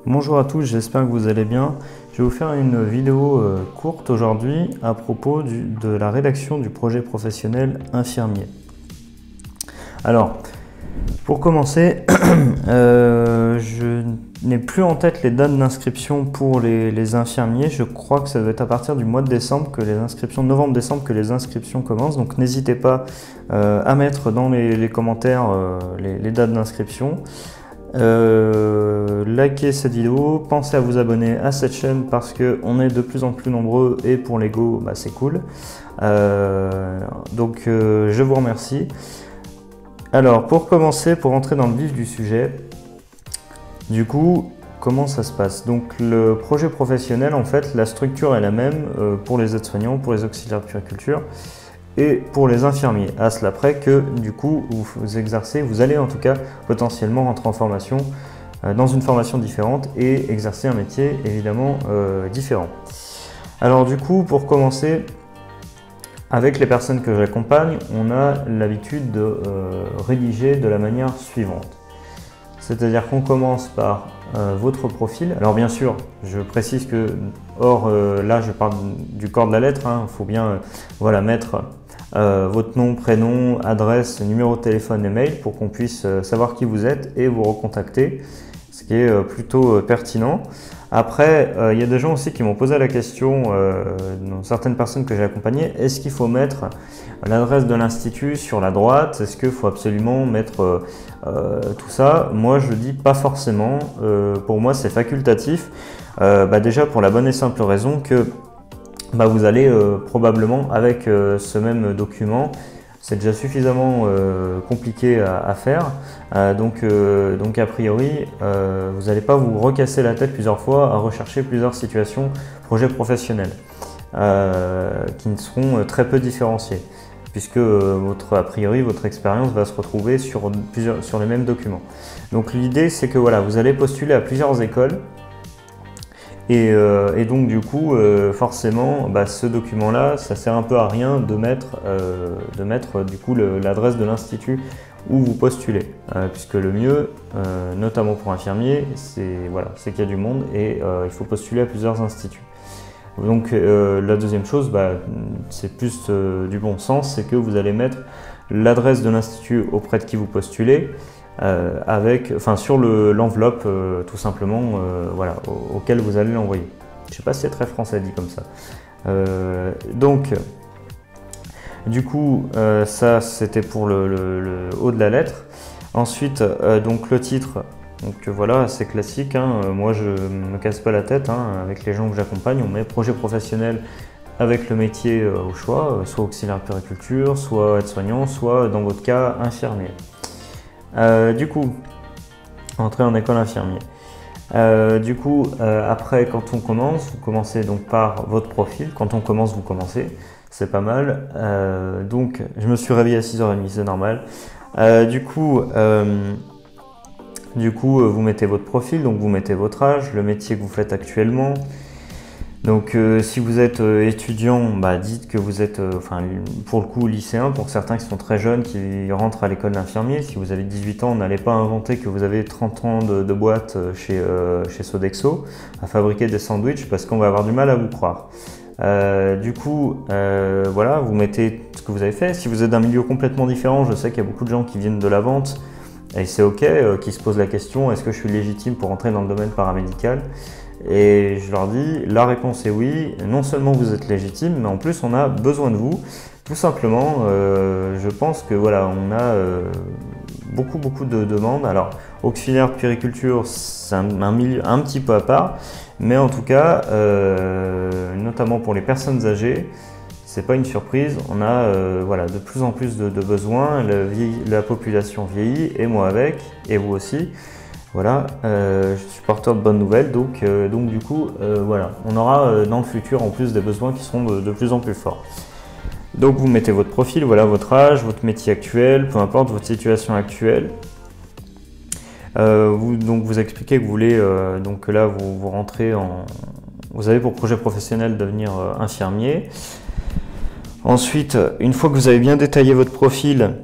Bonjour à tous, j'espère que vous allez bien. Je vais vous faire une vidéo courte aujourd'hui à propos de la rédaction du projet professionnel infirmier. Alors, pour commencer, je n'ai plus en tête les dates d'inscription pour les infirmiers. Je crois que ça doit être à partir du mois de décembre que les inscriptions, novembre-décembre, que les inscriptions commencent. Donc n'hésitez pas à mettre dans les commentaires les dates d'inscription. Likez cette vidéo, pensez à vous abonner à cette chaîne parce qu'on est de plus en plus nombreux et pour l'ego c'est cool. Donc je vous remercie. Alors pour commencer, pour entrer dans le vif du sujet, du coup comment ça se passe? Donc le projet professionnel, en fait la structure est la même pour les aides-soignants, pour les auxiliaires de puériculture et pour les infirmiers, à cela près que du coup vous exercez, vous allez en tout cas potentiellement rentrer en formation, dans une formation différente et exercer un métier évidemment différent. Alors du coup pour commencer, avec les personnes que j'accompagne, on a l'habitude de rédiger de la manière suivante. C'est-à-dire qu'on commence par votre profil. Alors bien sûr, je précise que, là je parle du corps de la lettre, il faut bien mettre votre nom, prénom, adresse, numéro de téléphone et mail pour qu'on puisse savoir qui vous êtes et vous recontacter, ce qui est plutôt pertinent. Après, il y a des gens aussi qui m'ont posé la question, certaines personnes que j'ai accompagnées, est-ce qu'il faut mettre l'adresse de l'institut sur la droite? Est-ce qu'il faut absolument mettre tout ça? Moi, je dis pas forcément. Pour moi, c'est facultatif. Déjà, pour la bonne et simple raison que vous allez probablement, avec ce même document, c'est déjà suffisamment compliqué à faire, donc a priori vous n'allez pas vous recasser la tête plusieurs fois à rechercher plusieurs situations projets professionnels qui ne seront très peu différenciés, puisque a priori votre expérience va se retrouver sur les mêmes documents. Donc l'idée c'est que voilà, vous allez postuler à plusieurs écoles. Et donc du coup, forcément, ce document-là, ça sert un peu à rien de mettre du coup l'adresse de l'institut où vous postulez, puisque le mieux, notamment pour infirmier, c'est qu'il y a du monde et il faut postuler à plusieurs instituts. Donc la deuxième chose, c'est plus du bon sens, c'est que vous allez mettre l'adresse de l'institut auprès de qui vous postulez, sur l'enveloppe tout simplement auquel vous allez l'envoyer. Je ne sais pas si c'est très français dit comme ça. Du coup ça c'était pour le haut de la lettre. Ensuite donc le titre, donc voilà, c'est classique, moi je me casse pas la tête avec les gens que j'accompagne, on met projet professionnel avec le métier au choix, soit auxiliaire de puériculture, soit aide-soignant, soit dans votre cas infirmier. Du coup, entrer en école infirmier. Après, quand on commence, vous commencez donc par votre profil. Quand on commence, vous commencez. C'est pas mal. Donc, je me suis réveillé à 6h30, c'est normal. Vous mettez votre profil, donc vous mettez votre âge, le métier que vous faites actuellement. Donc si vous êtes étudiant, dites que vous êtes pour le coup lycéen, pour certains qui sont très jeunes, qui rentrent à l'école d'infirmier. Si vous avez 18 ans, n'allez pas inventer que vous avez 30 ans de boîte chez Sodexo à fabriquer des sandwichs parce qu'on va avoir du mal à vous croire. Vous mettez ce que vous avez fait. Si vous êtes d'un milieu complètement différent, je sais qu'il y a beaucoup de gens qui viennent de la vente et c'est ok, qui se posent la question, est-ce que je suis légitime pour entrer dans le domaine paramédical? Et je leur dis, la réponse est oui, non seulement vous êtes légitime, mais en plus on a besoin de vous. Tout simplement, je pense que voilà, on a beaucoup de demandes. Alors, auxiliaire de puériculture, c'est un milieu un petit peu à part, mais en tout cas, notamment pour les personnes âgées, c'est pas une surprise, on a de plus en plus de besoins, la population vieillit, et moi avec, et vous aussi. Voilà, je suis porteur de bonnes nouvelles, donc du coup, on aura dans le futur en plus des besoins qui seront de plus en plus forts. Donc vous mettez votre profil, voilà votre âge, votre métier actuel, peu importe votre situation actuelle. Vous expliquez que vous voulez, là vous rentrez vous avez pour projet professionnel de devenir infirmier. Ensuite, une fois que vous avez bien détaillé votre profil,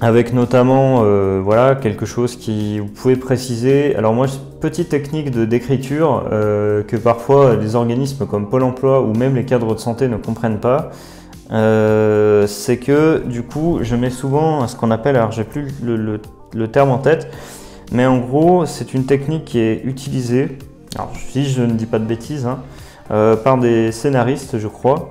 avec notamment quelque chose qui vous pouvez préciser. Alors moi petite technique d'écriture que parfois les organismes comme Pôle emploi ou même les cadres de santé ne comprennent pas. C'est que du coup je mets souvent ce qu'on appelle, alors j'ai plus le terme en tête, mais en gros c'est une technique qui est utilisée, alors si je ne dis pas de bêtises, hein, par des scénaristes je crois.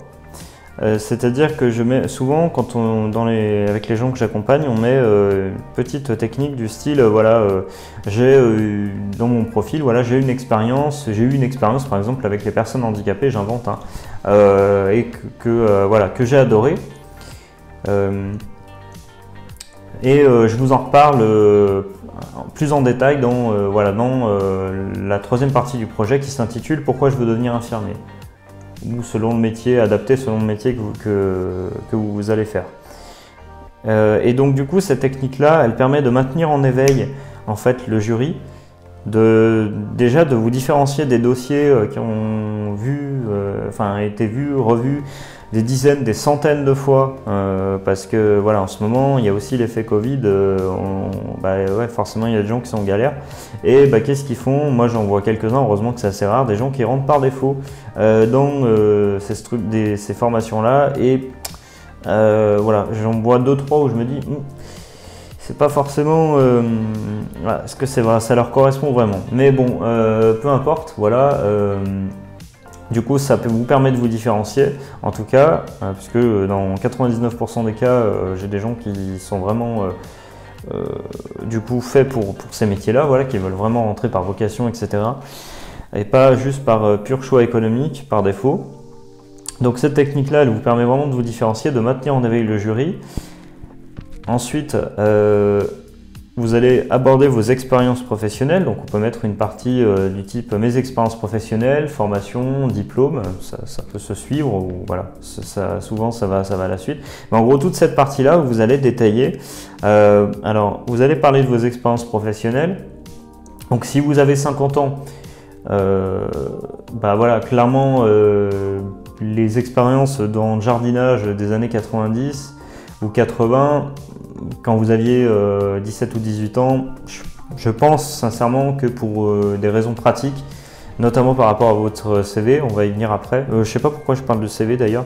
C'est-à-dire que je mets souvent, quand avec les gens que j'accompagne, on met une petite technique du style, voilà, dans mon profil, voilà, j'ai eu une expérience par exemple avec les personnes handicapées, j'invente, hein, et voilà, que j'ai adoré. Je vous en reparle plus en détail dans la troisième partie du projet qui s'intitule « Pourquoi je veux devenir infirmier ?» ou selon le métier, adapté selon le métier que vous allez faire. Et donc du coup, cette technique-là, elle permet de maintenir en éveil en fait le jury, déjà de vous différencier des dossiers qui ont été vus, revus des dizaines, des centaines de fois, parce que voilà, en ce moment, il y a aussi l'effet Covid, forcément il y a des gens qui sont en galère, et qu'est-ce qu'ils font? Moi j'en vois quelques-uns, heureusement que c'est assez rare, des gens qui rentrent par défaut dans ces formations-là, et voilà, j'en vois 2-3 où je me dis, c'est pas forcément est-ce que c'est vrai, ça leur correspond vraiment, mais bon, peu importe, voilà. Du coup, ça peut vous permettre de vous différencier, en tout cas, puisque dans 99% des cas, j'ai des gens qui sont vraiment du coup faits pour ces métiers-là, voilà, qui veulent vraiment rentrer par vocation, etc. Et pas juste par pur choix économique, par défaut. Donc cette technique-là, elle vous permet vraiment de vous différencier, de maintenir en éveil le jury. Ensuite, vous allez aborder vos expériences professionnelles, donc on peut mettre une partie du type mes expériences professionnelles, formation, diplôme, ça peut se suivre, ou voilà, souvent ça va à la suite. Mais en gros, toute cette partie-là, vous allez détailler. Alors, vous allez parler de vos expériences professionnelles. Donc si vous avez 50 ans, voilà, clairement, les expériences dans le jardinage des années 90 ou 80, quand vous aviez 17 ou 18 ans, je pense sincèrement que pour des raisons pratiques, notamment par rapport à votre CV, on va y venir après. Je ne sais pas pourquoi je parle de CV d'ailleurs.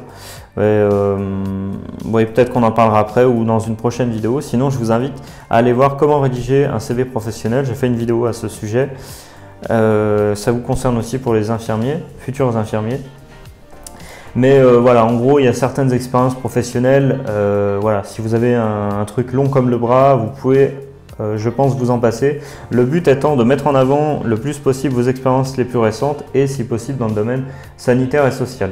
Peut-être qu'on en parlera après ou dans une prochaine vidéo. Sinon, je vous invite à aller voir comment rédiger un CV professionnel. J'ai fait une vidéo à ce sujet. Ça vous concerne aussi pour les infirmiers, futurs infirmiers. Mais voilà, en gros, il y a certaines expériences professionnelles. Voilà, si vous avez un truc long comme le bras, vous pouvez, je pense, vous en passer. Le but étant de mettre en avant le plus possible vos expériences les plus récentes et, si possible, dans le domaine sanitaire et social.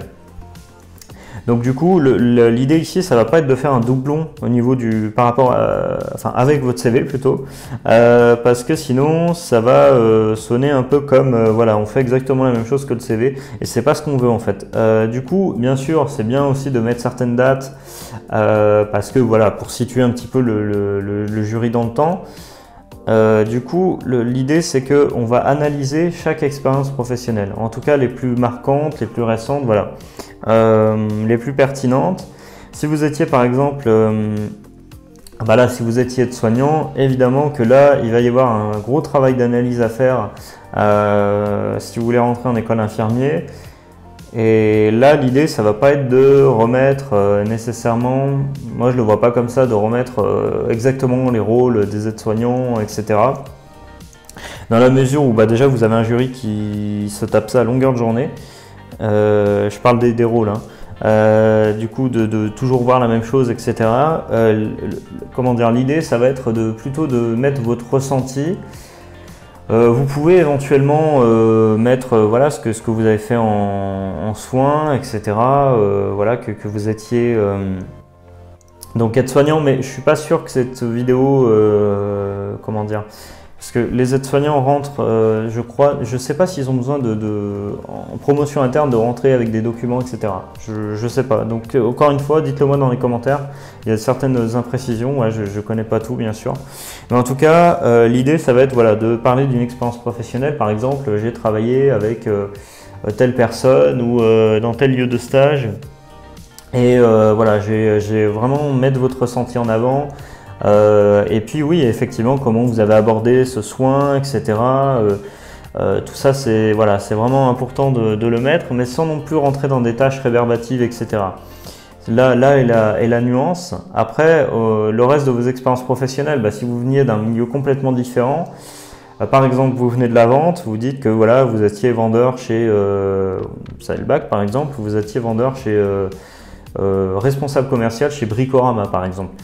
Donc du coup, l'idée ici, ça va pas être de faire un doublon au niveau avec votre CV plutôt, parce que sinon, ça va sonner un peu comme, voilà, on fait exactement la même chose que le CV, et c'est pas ce qu'on veut en fait. Du coup, bien sûr, c'est bien aussi de mettre certaines dates, parce que voilà, pour situer un petit peu le jury dans le temps. Du coup, l'idée c'est qu'on va analyser chaque expérience professionnelle, en tout cas les plus marquantes, les plus récentes, voilà, les plus pertinentes. Si vous étiez par exemple, si vous étiez aide-soignant, évidemment que là il va y avoir un gros travail d'analyse à faire si vous voulez rentrer en école infirmier. Et là, l'idée, ça va pas être de remettre nécessairement, moi je le vois pas comme ça, de remettre exactement les rôles des aides-soignants, etc. Dans la mesure où déjà vous avez un jury qui se tape ça à longueur de journée. Je parle des rôles, hein. Du coup, de toujours voir la même chose, etc. Comment dire, l'idée, ça va être plutôt de mettre votre ressenti. Vous pouvez éventuellement mettre voilà, ce que vous avez fait en soins, etc. Voilà, que vous étiez donc aide-soignant, mais je suis pas sûr que cette vidéo, comment dire, parce que les aides-soignants rentrent, je crois, je sais pas s'ils ont besoin en promotion interne de rentrer avec des documents, etc. Je sais pas. Donc encore une fois, dites-le moi dans les commentaires. Il y a certaines imprécisions, ouais, je connais pas tout bien sûr. Mais en tout cas, l'idée ça va être voilà, de parler d'une expérience professionnelle. Par exemple, j'ai travaillé avec telle personne ou dans tel lieu de stage. Et voilà, j'ai vraiment mettre votre ressenti en avant. Et puis oui, effectivement, comment vous avez abordé ce soin, etc. Tout ça, c'est voilà, c'est vraiment important de le mettre, mais sans non plus rentrer dans des tâches rébarbatives, etc. Là est la nuance. Après, le reste de vos expériences professionnelles, si vous veniez d'un milieu complètement différent, par exemple, vous venez de la vente, vous dites que voilà, vous étiez vendeur chez Sailback, par exemple, vous étiez vendeur chez responsable commercial chez Bricorama, par exemple.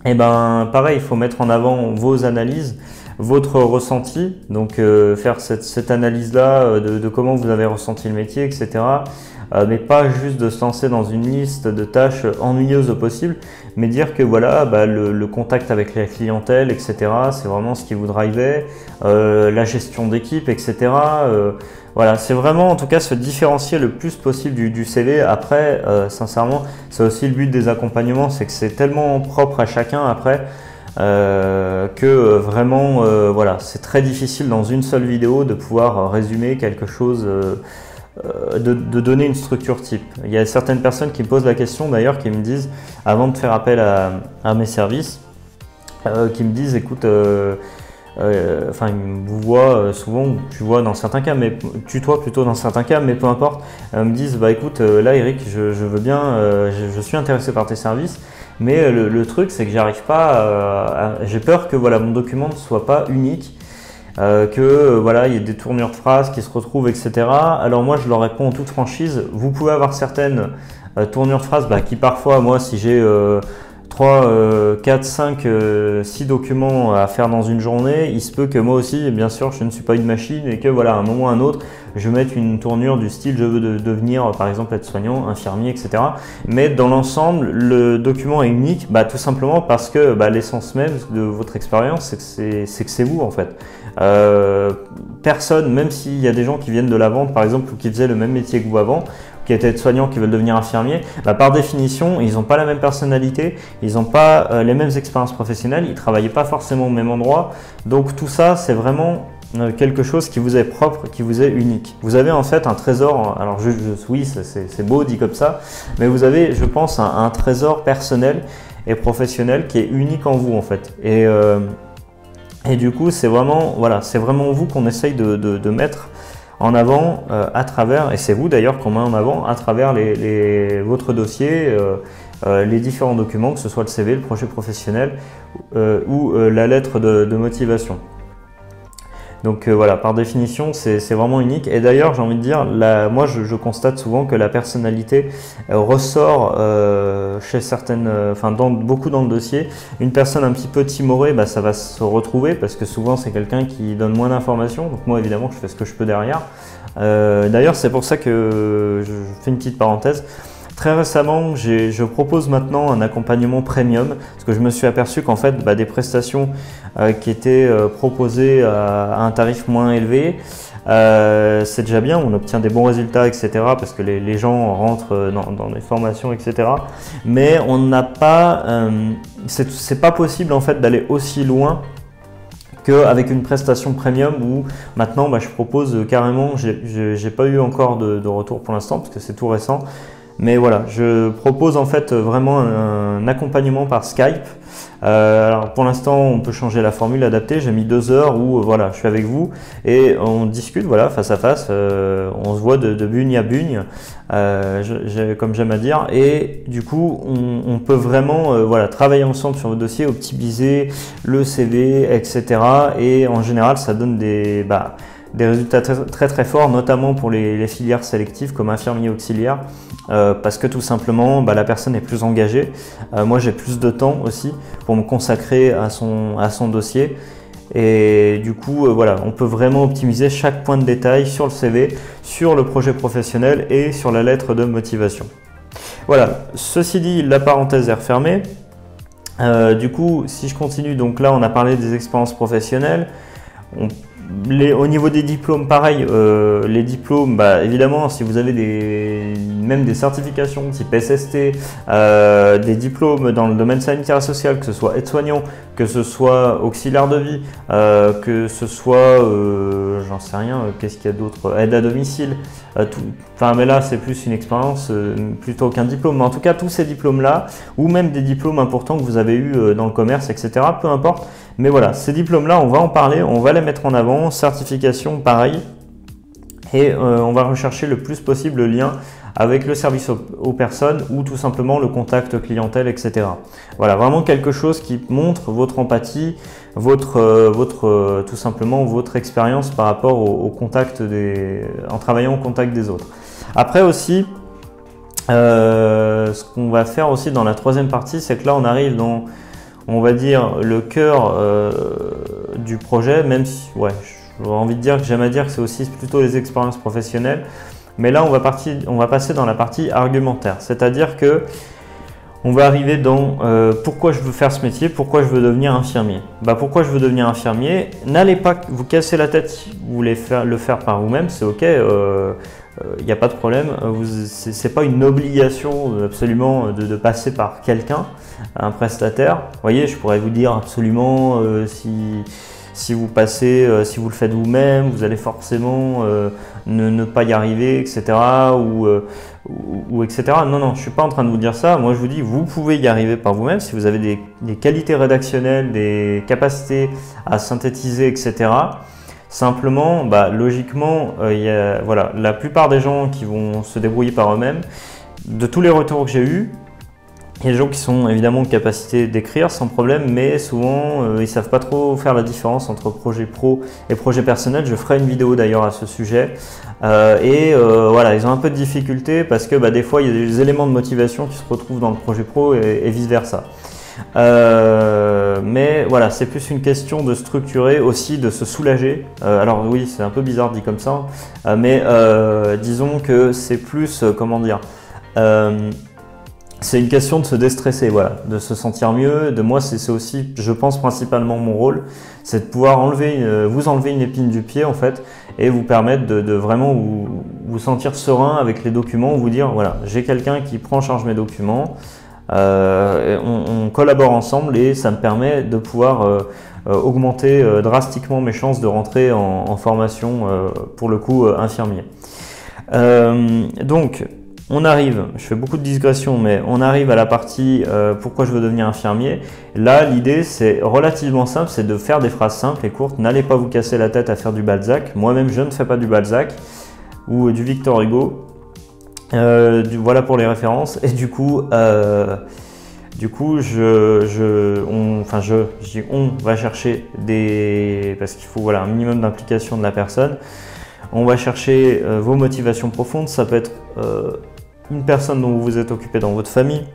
Et ben, pareil, il faut mettre en avant vos analyses, votre ressenti, donc faire cette analyse-là de comment vous avez ressenti le métier, etc. Mais pas juste de se lancer dans une liste de tâches ennuyeuses au possible, mais dire que voilà, le contact avec la clientèle, etc., c'est vraiment ce qui vous drivait, la gestion d'équipe, etc. Voilà, c'est vraiment en tout cas se différencier le plus possible du CV. Après, sincèrement, c'est aussi le but des accompagnements, c'est que c'est tellement propre à chacun après que vraiment, voilà, c'est très difficile dans une seule vidéo de pouvoir résumer quelque chose. De donner une structure type. Il y a certaines personnes qui me posent la question d'ailleurs, qui me disent, avant de faire appel à mes services, qui me disent, écoute, enfin, ils vous voient souvent, tu vois dans certains cas, mais tutoie plutôt dans certains cas, mais peu importe, me disent, écoute, là Eric, je veux bien, je suis intéressé par tes services, mais le truc c'est que j'arrive pas, j'ai peur que voilà, mon document ne soit pas unique, voilà, il y ait des tournures de phrases qui se retrouvent, etc. Alors moi, je leur réponds en toute franchise, vous pouvez avoir certaines tournures de phrases qui parfois, moi, si j'ai 3, 4, 5, 6 documents à faire dans une journée, il se peut que moi aussi, bien sûr, je ne suis pas une machine et que voilà, à un moment ou à un autre, je mette une tournure du style je veux devenir par exemple aide-soignant, infirmier, etc. Mais dans l'ensemble, le document est unique, tout simplement parce que l'essence même de votre expérience, c'est que c'est vous en fait. Personne, même s'il y a des gens qui viennent de la vente par exemple ou qui faisaient le même métier que vous avant, qui étaient aides-soignants, qui veulent devenir infirmiers, par définition, ils n'ont pas la même personnalité, ils n'ont pas les mêmes expériences professionnelles, ils ne travaillaient pas forcément au même endroit. Donc tout ça, c'est vraiment quelque chose qui vous est propre, qui vous est unique. Vous avez en fait un trésor, alors oui, c'est beau dit comme ça, mais vous avez, je pense, un trésor personnel et professionnel qui est unique en vous en fait. Et du coup, c'est vraiment, voilà, c'est vraiment vous qu'on essaye de mettre en avant à travers, et c'est vous d'ailleurs qu'on met en avant à travers votre dossier, les différents documents, que ce soit le CV, le projet professionnel ou la lettre de motivation. Donc voilà, par définition, c'est vraiment unique. Et d'ailleurs, j'ai envie de dire, moi je constate souvent que la personnalité ressort chez certaines, beaucoup dans le dossier. Une personne un petit peu timorée, ça va se retrouver parce que souvent c'est quelqu'un qui donne moins d'informations. Donc moi évidemment, je fais ce que je peux derrière. D'ailleurs, c'est pour ça que je fais une petite parenthèse. Très récemment, je propose maintenant un accompagnement premium parce que je me suis aperçu qu'en fait, des prestations qui étaient proposées à un tarif moins élevé, c'est déjà bien, on obtient des bons résultats, etc. parce que les gens rentrent dans des formations, etc. Mais on n'a pas, c'est pas possible en fait d'aller aussi loin qu'avec une prestation premium où maintenant je propose carrément, j'ai pas eu encore de retour pour l'instant parce que c'est tout récent. Mais voilà, je propose en fait vraiment un accompagnement par Skype. Alors pour l'instant, on peut changer la formule adaptée. J'ai mis 2 heures où voilà, je suis avec vous et on discute voilà, face à face. On se voit de bugne à bugne, comme j'aime à dire. Et du coup, on peut vraiment voilà, travailler ensemble sur votre dossier, optimiser le CV, etc. Et en général, ça donne des résultats très forts, notamment pour les filières sélectives comme infirmier auxiliaire, parce que tout simplement la personne est plus engagée. Moi j'ai plus de temps aussi pour me consacrer à son dossier et du coup voilà, on peut vraiment optimiser chaque point de détail sur le CV, sur le projet professionnel et sur la lettre de motivation. Voilà, ceci dit, la parenthèse est refermée. Du coup, si je continue, donc là on a parlé des expériences professionnelles. Au niveau des diplômes, pareil, les diplômes, évidemment, si vous avez même des certifications type SST, des diplômes dans le domaine sanitaire et social, que ce soit aide-soignant, que ce soit auxiliaire de vie, que ce soit, j'en sais rien, qu'est-ce qu'il y a d'autre, aide à domicile, mais là c'est plus une expérience plutôt qu'un diplôme, mais en tout cas tous ces diplômes-là, ou même des diplômes importants que vous avez eu dans le commerce, etc., peu importe. Mais voilà, ces diplômes-là, on va en parler, on va les mettre en avant, également, certification pareil, et on va rechercher le plus possible le lien avec le service aux personnes ou tout simplement le contact clientèle, etc. Voilà, vraiment quelque chose qui montre votre empathie, tout simplement votre expérience par rapport au contact en travaillant au contact des autres. Après aussi, ce qu'on va faire aussi dans la troisième partie, c'est que là on arrive dans, on va dire, le cœur du projet, même si, ouais, j'aurais envie de dire que j'aime à dire que c'est aussi plutôt les expériences professionnelles. Mais là, on va passer dans la partie argumentaire, c'est-à-dire que on va arriver dans pourquoi je veux faire ce métier, pourquoi je veux devenir infirmier. Pourquoi je veux devenir infirmier? N'allez pas vous casser la tête si vous voulez le faire par vous-même, c'est ok, il n'y a pas de problème. C'est pas une obligation absolument de passer par quelqu'un, un prestataire. Vous voyez, je pourrais vous dire absolument si vous passez, si vous le faites vous-même, vous allez forcément ne pas y arriver, etc. ou etc. Non, non, je ne suis pas en train de vous dire ça. Moi, je vous dis, vous pouvez y arriver par vous-même si vous avez des qualités rédactionnelles, des capacités à synthétiser, etc. Simplement, logiquement, voilà, la plupart des gens qui vont se débrouiller par eux-mêmes, de tous les retours que j'ai eus, il y a des gens qui sont évidemment en capacité d'écrire sans problème, mais souvent ils ne savent pas trop faire la différence entre projet pro et projet personnel. Je ferai une vidéo d'ailleurs à ce sujet. Voilà, ils ont un peu de difficulté parce que des fois il y a des éléments de motivation qui se retrouvent dans le projet pro et vice versa. Mais voilà, c'est plus une question de structurer, aussi de se soulager. Alors oui, c'est un peu bizarre dit comme ça, mais disons que c'est plus, comment dire, c'est une question de se déstresser, voilà, de se sentir mieux. De moi, c'est aussi, je pense, principalement mon rôle, c'est de pouvoir vous enlever une épine du pied en fait, et vous permettre de vraiment vous sentir serein avec les documents, vous dire voilà, j'ai quelqu'un qui prend en charge mes documents, on collabore ensemble et ça me permet de pouvoir augmenter drastiquement mes chances de rentrer en formation pour le coup infirmier. Donc on arrive, je fais beaucoup de digression, mais on arrive à la partie pourquoi je veux devenir infirmier. Là, l'idée, c'est relativement simple, c'est de faire des phrases simples et courtes. N'allez pas vous casser la tête à faire du Balzac. Moi-même, je ne fais pas du Balzac ou du Victor Hugo. Voilà pour les références. Et du coup, on va chercher parce qu'il faut un minimum d'implication de la personne. On va chercher vos motivations profondes. Ça peut être une personne dont vous vous êtes occupé dans votre famille.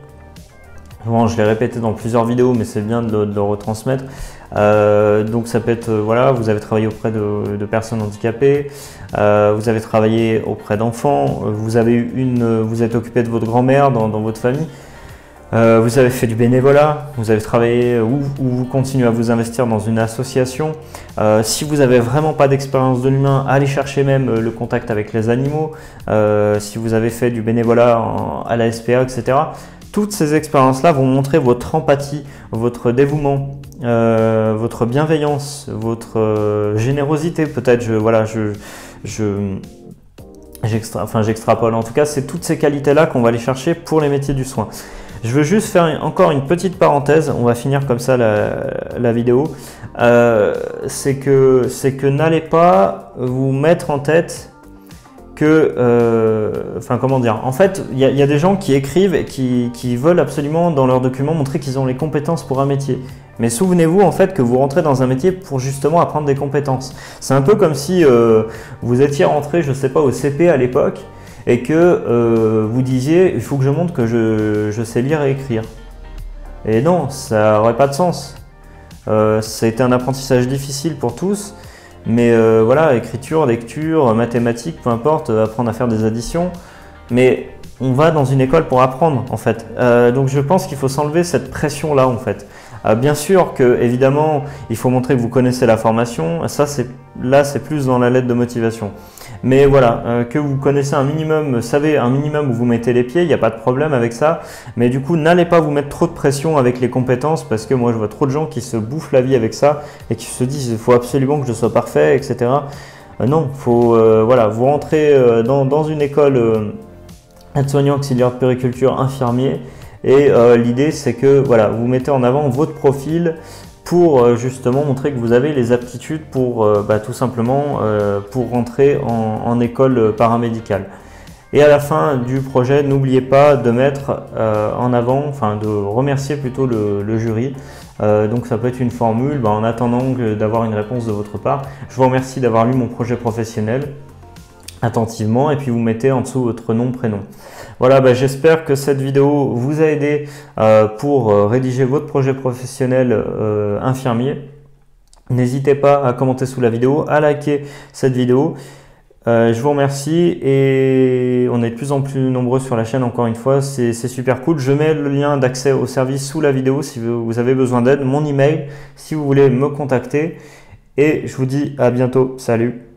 Bon, je l'ai répété dans plusieurs vidéos, mais c'est bien de le retransmettre. Donc ça peut être, voilà, vous avez travaillé auprès de personnes handicapées, vous avez travaillé auprès d'enfants, vous êtes occupé de votre grand-mère dans votre famille, vous avez fait du bénévolat, vous avez travaillé ou vous continuez à vous investir dans une association. Si vous n'avez vraiment pas d'expérience de l'humain, allez chercher même le contact avec les animaux. Si vous avez fait du bénévolat à la SPA, etc. Toutes ces expériences-là vont montrer votre empathie, votre dévouement, votre bienveillance, votre générosité. Peut-être, j'extrapole. En tout cas, c'est toutes ces qualités-là qu'on va aller chercher pour les métiers du soin. Je veux juste faire encore une petite parenthèse, on va finir comme ça la vidéo. C'est que n'allez pas vous mettre en tête que, comment dire, en fait, il y a des gens qui écrivent et qui veulent absolument dans leurs documents montrer qu'ils ont les compétences pour un métier. Mais souvenez-vous en fait que vous rentrez dans un métier pour justement apprendre des compétences. C'est un peu comme si vous étiez rentré, je sais pas, au CP à l'époque, et que vous disiez il faut que je montre que je sais lire et écrire. Et non, ça n'aurait pas de sens. Ça a été un apprentissage difficile pour tous, mais voilà, écriture, lecture, mathématiques, peu importe, apprendre à faire des additions. Mais on va dans une école pour apprendre en fait. Donc je pense qu'il faut s'enlever cette pression-là en fait. Bien sûr que évidemment il faut montrer que vous connaissez la formation, ça c'est plus dans la lettre de motivation. Mais voilà, que vous connaissez un minimum, savez un minimum où vous mettez les pieds, il n'y a pas de problème avec ça. Mais du coup, n'allez pas vous mettre trop de pression avec les compétences parce que moi je vois trop de gens qui se bouffent la vie avec ça et qui se disent il faut absolument que je sois parfait, etc. Non, faut voilà, vous rentrez dans une école aide-soignant, auxiliaire de puériculture, infirmier. Et l'idée c'est que voilà, vous mettez en avant votre profil pour justement montrer que vous avez les aptitudes pour tout simplement pour rentrer en école paramédicale. Et à la fin du projet, n'oubliez pas de mettre en avant, enfin de remercier plutôt le jury. Donc ça peut être une formule, en attendant d'avoir une réponse de votre part. Je vous remercie d'avoir lu mon projet professionnel attentivement et puis vous mettez en dessous votre nom, prénom. Voilà, j'espère que cette vidéo vous a aidé pour rédiger votre projet professionnel infirmier. N'hésitez pas à commenter sous la vidéo, à liker cette vidéo. Je vous remercie et on est de plus en plus nombreux sur la chaîne, encore une fois, c'est super cool. Je mets le lien d'accès au service sous la vidéo si vous avez besoin d'aide, mon email si vous voulez me contacter et je vous dis à bientôt, salut!